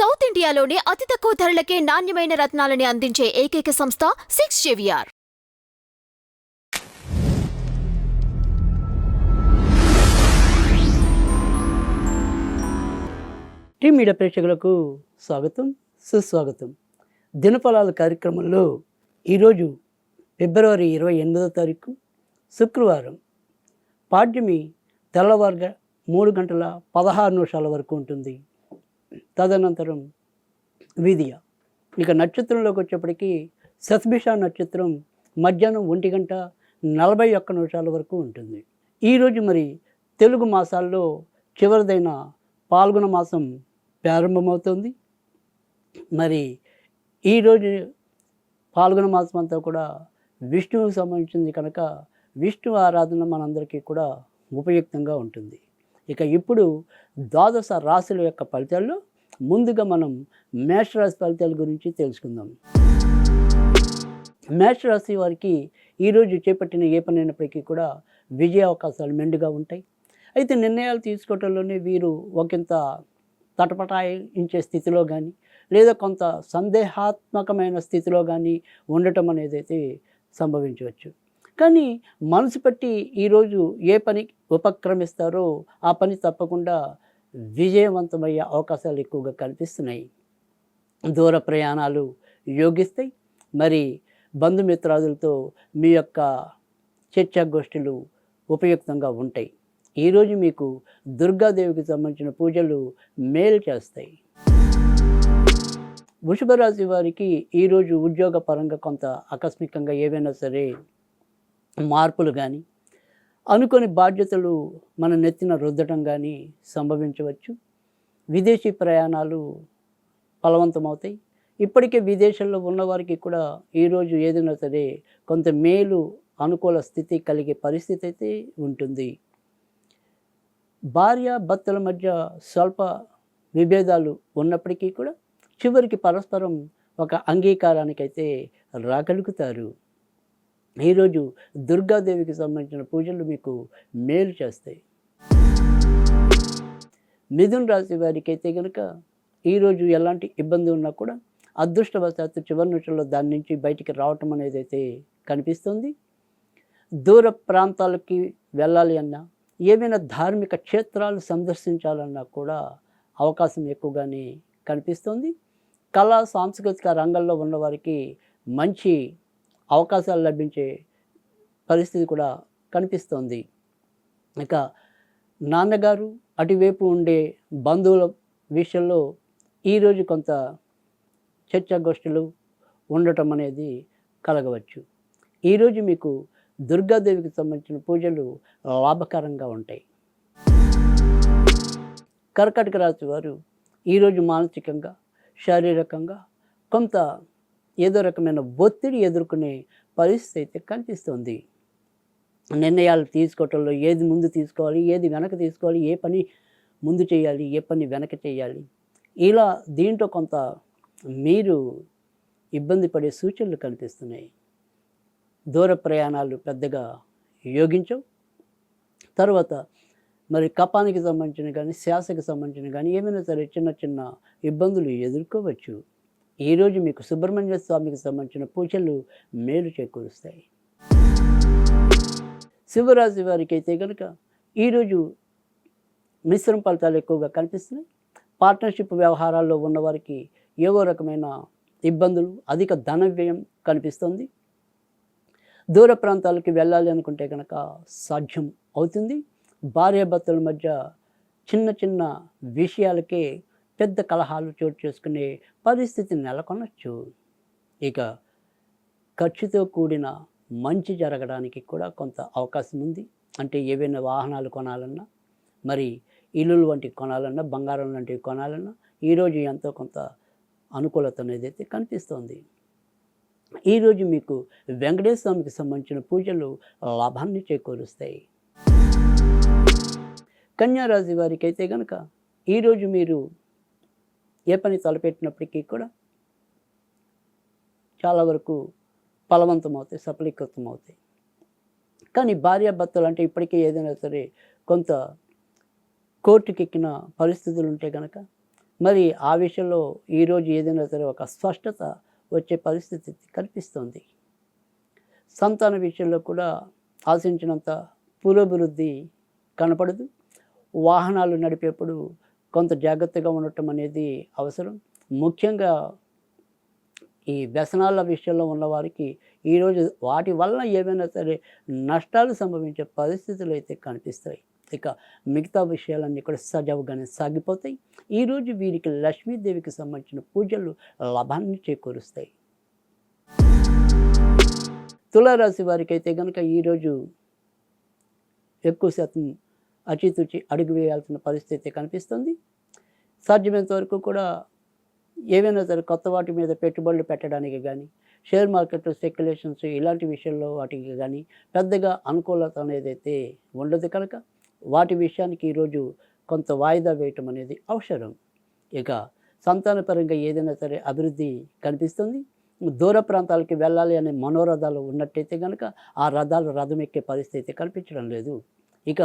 South ఇండియాలోనే అతి తక్కువ ధరలకే నాణ్యమైన రత్నాలని అందించే ఏకైక సంస్థ 6JVR. టీమ్ మీడియా ప్రేక్షకులకు స్వాగతం, సుస్వాగతం. దినఫలాల కార్యక్రమంలో ఈరోజు ఫిబ్రవరి 28వ తారీఖు శుక్రవారం పాడ్యమి తెల్లవారుగా 3 గంటల 16 నిమిషాల వరకు ఉంటుంది. తదనంతరం విధియ. ఇక నక్షత్రంలోకి వచ్చేప్పటికీ శతభిష నక్షత్రం మధ్యాహ్నం 1 గంట 41 నిమిషాల వరకు ఉంటుంది. ఈరోజు మరి తెలుగు మాసాల్లో చివరిదైన పాల్గొన మాసం ప్రారంభమవుతుంది. మరి ఈరోజు పాల్గొన మాసం అంతా కూడా విష్ణువుకు సంబంధించింది కనుక విష్ణు ఆరాధన మనందరికీ కూడా ఉపయుక్తంగా ఉంటుంది. ఇక ఇప్పుడు ద్వాదశ రాశుల యొక్క ఫలితాల్లో ముందుగా మనం మేషరాశి ఫలితాల గురించి తెలుసుకుందాం. మేషరాశి వారికి ఈరోజు చేపట్టిన ఏ పని అయినప్పటికీ కూడా విజయ అవకాశాలు మెండుగా ఉంటాయి. అయితే నిర్ణయాలు తీసుకోవటంలోనే వీరు ఒకంత తటపటాయించే స్థితిలో కానీ లేదా కొంత సందేహాత్మకమైన స్థితిలో కానీ ఉండటం అనేది అయితే సంభవించవచ్చు. కానీ మనసు పట్టి ఈరోజు ఏ పని ఉపక్రమిస్తారో ఆ పని తప్పకుండా విజయవంతమయ్యే అవకాశాలు ఎక్కువగా కనిపిస్తున్నాయి. దూర ప్రయాణాలు యోగిస్తాయి. మరి బంధుమిత్రాదులతో మీ యొక్క చర్చాగోష్ఠులు ఉపయుక్తంగా ఉంటాయి. ఈరోజు మీకు దుర్గాదేవికి సంబంధించిన పూజలు మేలు చేస్తాయి. వృషభ రాశి వారికి ఈరోజు ఉద్యోగ పరంగా కొంత ఆకస్మికంగా ఏవైనా సరే మార్పులు కానీ అనుకోని బాధ్యతలు మన నెత్తిన రుద్దటం కానీ సంభవించవచ్చు. విదేశీ ప్రయాణాలు ఫలవంతమవుతాయి. ఇప్పటికే విదేశాల్లో ఉన్నవారికి కూడా ఈరోజు ఏదైనా సరే కొంత మేలు అనుకూల స్థితి కలిగే పరిస్థితి అయితే ఉంటుంది. భార్య భర్తల మధ్య స్వల్ప విభేదాలు ఉన్నప్పటికీ కూడా చివరికి పరస్పరం ఒక అంగీకారానికైతే రాగలుగుతారు. ఈరోజు దుర్గాదేవికి సంబంధించిన పూజలు మీకు మేలు చేస్తాయి. మిథున రాశి వారికి అయితే కనుక ఈరోజు ఎలాంటి ఇబ్బంది ఉన్నా కూడా అదృష్టవశాత్తు చివరి నిమిషంలో దాని నుంచి బయటికి రావటం అనేది అయితే కనిపిస్తుంది. దూర ప్రాంతాలకి వెళ్ళాలి అన్నా ఏమైనా ధార్మిక క్షేత్రాలు సందర్శించాలన్నా కూడా అవకాశం ఎక్కువగానే కనిపిస్తుంది. కళా సాంస్కృతిక రంగంలో ఉన్నవారికి మంచి అవకాశాలు లభించే పరిస్థితి కూడా కనిపిస్తోంది. ఇక నాన్నగారు అటువైపు ఉండే బంధువుల విషయంలో ఈరోజు కొంత చర్చాగోష్ఠులు ఉండటం అనేది కలగవచ్చు. ఈరోజు మీకు దుర్గాదేవికి సంబంధించిన పూజలు లాభకరంగా ఉంటాయి. కర్కాటక రాశి వారు ఈరోజు మానసికంగా శారీరకంగా కొంత ఏదో రకమైన ఒత్తిడి ఎదుర్కొనే పరిస్థితి అయితే కనిపిస్తుంది. నిర్ణయాలు తీసుకోవటంలో ఏది ముందు తీసుకోవాలి, ఏది వెనక తీసుకోవాలి, ఏ పని ముందు చేయాలి, ఏ పని వెనక చేయాలి, ఇలా దీంట్లో కొంత మీరు ఇబ్బంది పడే సూచనలు కనిపిస్తున్నాయి. దూర ప్రయాణాలు పెద్దగా యోగించవు. తర్వాత మరి కపానికి సంబంధించిన కానీ శ్వాసకి సంబంధించిన కానీ ఏమైనా సరే చిన్న చిన్న ఇబ్బందులు ఎదుర్కోవచ్చు. ఈరోజు మీకు సుబ్రహ్మణ్య స్వామికి సంబంధించిన పూజలు మేలు చేకూరుస్తాయి. శివరాశి వారికి అయితే కనుక ఈరోజు మిశ్రమ ఫలితాలు ఎక్కువగా కనిపిస్తున్నాయి. పార్ట్నర్షిప్ వ్యవహారాల్లో ఉన్నవారికి ఏవో రకమైన ఇబ్బందులు, అధిక ధన వ్యయం కనిపిస్తుంది. దూర ప్రాంతాలకి వెళ్ళాలి అనుకుంటే కనుక సాధ్యం అవుతుంది. భార్యాభర్తల మధ్య చిన్న చిన్న విషయాలకే పెద్ద కలహాలు చోటు చేసుకునే పరిస్థితి నెలకొనవచ్చు. ఇక ఖర్చుతో కూడిన మంచి జరగడానికి కూడా కొంత అవకాశం ఉంది. అంటే ఏవైనా వాహనాలు కొనాలన్నా, మరి ఇల్లులు వంటివి కొనాలన్నా, బంగారం లాంటివి కొనాలన్నా ఈరోజు ఎంతో కొంత అనుకూలత అనేది అయితే కనిపిస్తోంది. ఈరోజు మీకు వెంకటేశ్వర స్వామికి సంబంధించిన పూజలు లాభాన్ని చేకూరుస్తాయి. కన్యారాశి వారికి అయితే కనుక ఈరోజు మీరు ఏ పని తలపెట్టినప్పటికీ కూడా చాలా వరకు ఫలవంతమవుతాయి, సఫలీకృతమవుతాయి. కానీ భార్యాభర్తలు అంటే ఇప్పటికే ఏదైనా సరే కొంత కోర్టుకెక్కిన పరిస్థితులు ఉంటే కనుక మరి ఆ విషయంలో ఈరోజు ఏదైనా సరే ఒక స్పష్టత వచ్చే పరిస్థితి కనిపిస్తుంది. సంతాన విషయంలో కూడా ఆశించినంత పురోభివృద్ధి కనపడదు. వాహనాలు నడిపేప్పుడు కొంత జాగ్రత్తగా ఉండటం అనేది అవసరం. ముఖ్యంగా ఈ వ్యసనాల విషయంలో ఉన్నవారికి ఈరోజు వాటి వలన ఏవైనా సరే నష్టాలు సంభవించే పరిస్థితులు అయితే కనిపిస్తాయి. ఇక మిగతా విషయాలన్నీ కూడా సజావుగానే సాగిపోతాయి. ఈరోజు వీరికి లక్ష్మీదేవికి సంబంధించిన పూజలు లాభాన్ని చేకూరుస్తాయి. తులారాశి వారికి అయితే కనుక ఈరోజు ఎక్కువ శాతం అచితుచి అడుగు వేయాల్సిన పరిస్థితి కనిపిస్తుంది. సాధ్యమైనంత వరకు కూడా ఏవైనా సరే కొత్త వాటి మీద పెట్టుబడులు పెట్టడానికి కానీ, షేర్ మార్కెట్ స్పెక్యులేషన్స్ ఇలాంటి విషయంలో వాటికి కానీ పెద్దగా అనుకూలత అనేదైతే ఉండదు కనుక వాటి విషయానికి ఈరోజు కొంత వాయిదా వేయటం అనేది అవసరం. ఇక సంతానపరంగా ఏదైనా సరే అభివృద్ధి కనిపిస్తుంది. దూర ప్రాంతాలకి వెళ్ళాలి అనే మనోరథాలు ఉన్నట్టయితే కనుక ఆ రథం ఎక్కే పరిస్థితి కనిపించడం లేదు. ఇక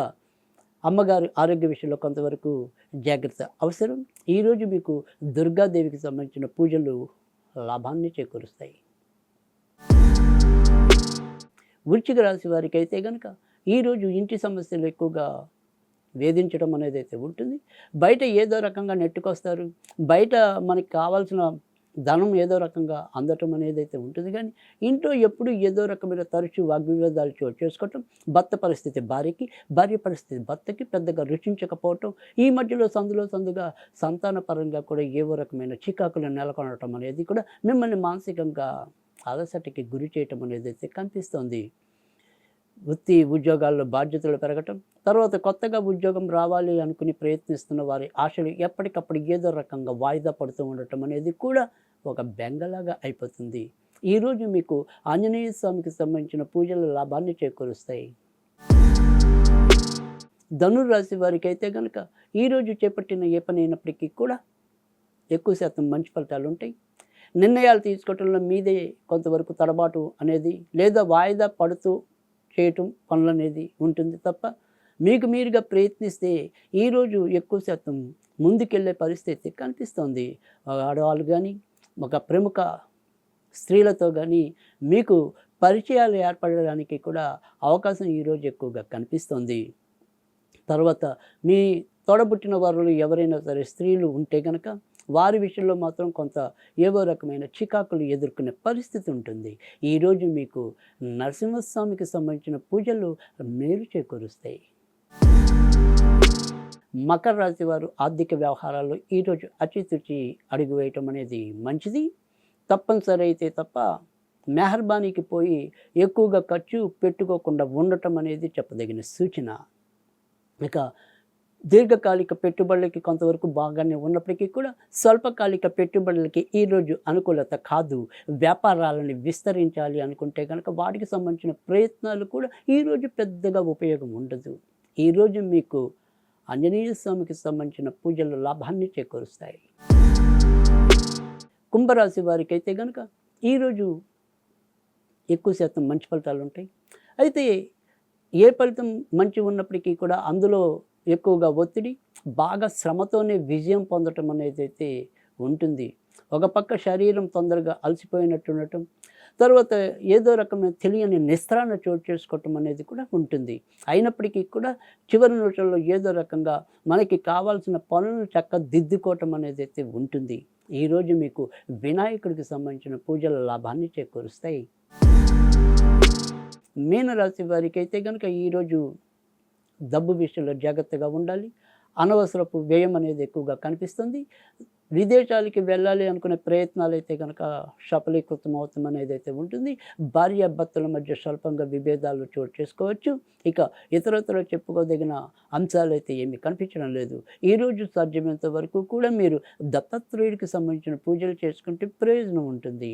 అమ్మగారి ఆరోగ్య విషయంలో కొంతవరకు జాగ్రత్త అవసరం. ఈరోజు మీకు దుర్గాదేవికి సంబంధించిన పూజలు లాభాన్ని చేకూరుస్తాయి. వృశ్చిక రాశి వారికి అయితే కనుక ఈరోజు ఇంటి సమస్యలు ఎక్కువగా వేధించడం అనేది అయితే ఉంటుంది. బయట ఏదో రకంగా నెట్టుకొస్తారు. బయట మనకి కావాల్సిన ధనం ఏదో రకంగా అందటం అనేది అయితే ఉంటుంది. కానీ ఇంట్లో ఎప్పుడు ఏదో రకమైన తరచూ వాగ్వివాదాలు చోటు చేసుకోవటం, భర్త పరిస్థితి భార్యకి, భార్య పరిస్థితి భర్తకి పెద్దగా రుచించకపోవటం, ఈ మధ్యలో సందుగా సంతాన పరంగా కూడా ఏవో రకమైన చికాకులు నెలకొనటం అనేది కూడా మిమ్మల్ని మానసికంగా అలసటకి గురి చేయటం అనేది అయితే కనిపిస్తుంది. వృత్తి ఉద్యోగాల్లో బాధ్యతలు పెరగటం, తర్వాత కొత్తగా ఉద్యోగం రావాలి అనుకుని ప్రయత్నిస్తున్న వారి ఆశలు ఎప్పటికప్పుడు ఏదో రకంగా వాయిదా పడుతూ ఉండటం అనేది కూడా ఒక బెంగలాగా అయిపోతుంది. ఈరోజు మీకు ఆంజనేయ స్వామికి సంబంధించిన పూజల లాభాన్ని చేకూరుస్తాయి. ధనుర్రాశి వారికి అయితే కనుక ఈరోజు చేపట్టిన ఏ పని అయినప్పటికీ కూడా ఎక్కువ శాతం మంచి ఫలితాలు ఉంటాయి. నిర్ణయాలు తీసుకోవటంలో మీదే కొంతవరకు తడబాటు అనేది లేదా వాయిదా పడుతూ చేయటం పనులు అనేది ఉంటుంది తప్ప మీకు మీరుగా ప్రయత్నిస్తే ఈరోజు ఎక్కువ శాతం ముందుకెళ్ళే పరిస్థితి కనిపిస్తుంది. ఆడవాళ్ళు కానీ ఒక ప్రముఖ స్త్రీలతో కానీ మీకు పరిచయాలు ఏర్పడడానికి కూడా అవకాశం ఈరోజు ఎక్కువగా కనిపిస్తుంది. తర్వాత మీ తోడబుట్టిన వారు ఎవరైనా సరే స్త్రీలు ఉంటే కనుక వారి విషయంలో మాత్రం కొంత ఏవో రకమైన చికాకులు ఎదుర్కొనే పరిస్థితి ఉంటుంది. ఈరోజు మీకు నరసింహస్వామికి సంబంధించిన పూజలు మేలు చేకూరుస్తాయి. మకర రాశి వారు ఆర్థిక వ్యవహారాల్లో ఈరోజు అచితుచి అడుగు వేయటం అనేది మంచిది. తప్పనిసరి అయితే తప్ప మెహర్బానీకి పోయి ఎక్కువగా ఖర్చు పెట్టుకోకుండా ఉండటం అనేది చెప్పదగిన సూచన. ఇక దీర్ఘకాలిక పెట్టుబడులకి కొంతవరకు బాగానే ఉన్నప్పటికీ కూడా స్వల్పకాలిక పెట్టుబడులకి ఈరోజు అనుకూలత కాదు. వ్యాపారాలను విస్తరించాలి అనుకుంటే కనుక వాటికి సంబంధించిన ప్రయత్నాలు కూడా ఈరోజు పెద్దగా ఉపయోగం ఉండదు. ఈరోజు మీకు ఆంజనేయ స్వామికి సంబంధించిన పూజలు లాభాన్ని చేకూరుస్తాయి. కుంభరాశి వారికి అయితే కనుక ఈరోజు ఎక్కువ శాతం మంచి ఫలితాలు ఉంటాయి. అయితే ఏ ఫలితం మంచి ఉన్నప్పటికీ కూడా అందులో ఎక్కువగా ఒత్తిడి, బాగా శ్రమతోనే విజయం పొందటం అనేది అయితే ఉంటుంది. ఒక పక్క శరీరం తొందరగా అలసిపోయినట్టు ఉండటం, తర్వాత ఏదో రకమైన తెలియని నిస్త్రాణ చోటు చేసుకోవటం అనేది కూడా ఉంటుంది. అయినప్పటికీ కూడా చివరి నిమిషంలో ఏదో రకంగా మనకి కావాల్సిన పనులను చక్కదిద్దుకోవటం అనేది అయితే ఉంటుంది. ఈరోజు మీకు వినాయకుడికి సంబంధించిన పూజల లాభాన్ని చేకూరుస్తాయి. మీనరాశి వారికి అయితే కనుక ఈరోజు డబ్బు విషయంలో జాగ్రత్తగా ఉండాలి. అనవసరపు వ్యయం అనేది ఎక్కువగా కనిపిస్తుంది. విదేశాలకి వెళ్ళాలి అనుకునే ప్రయత్నాలు అయితే కనుక సఫలీకృతం అవుతాం అనేది అయితే ఉంటుంది. భార్యాభర్తల మధ్య స్వల్పంగా విభేదాలు చోటు చేసుకోవచ్చు. ఇక ఇతరత్ర చెప్పుకోదగిన అంశాలు అయితే ఏమీ కనిపించడం లేదు. ఈరోజు సాధ్యమైనంత వరకు కూడా మీరు దత్తాత్రేయుడికి సంబంధించిన పూజలు చేసుకుంటే ప్రయోజనం ఉంటుంది.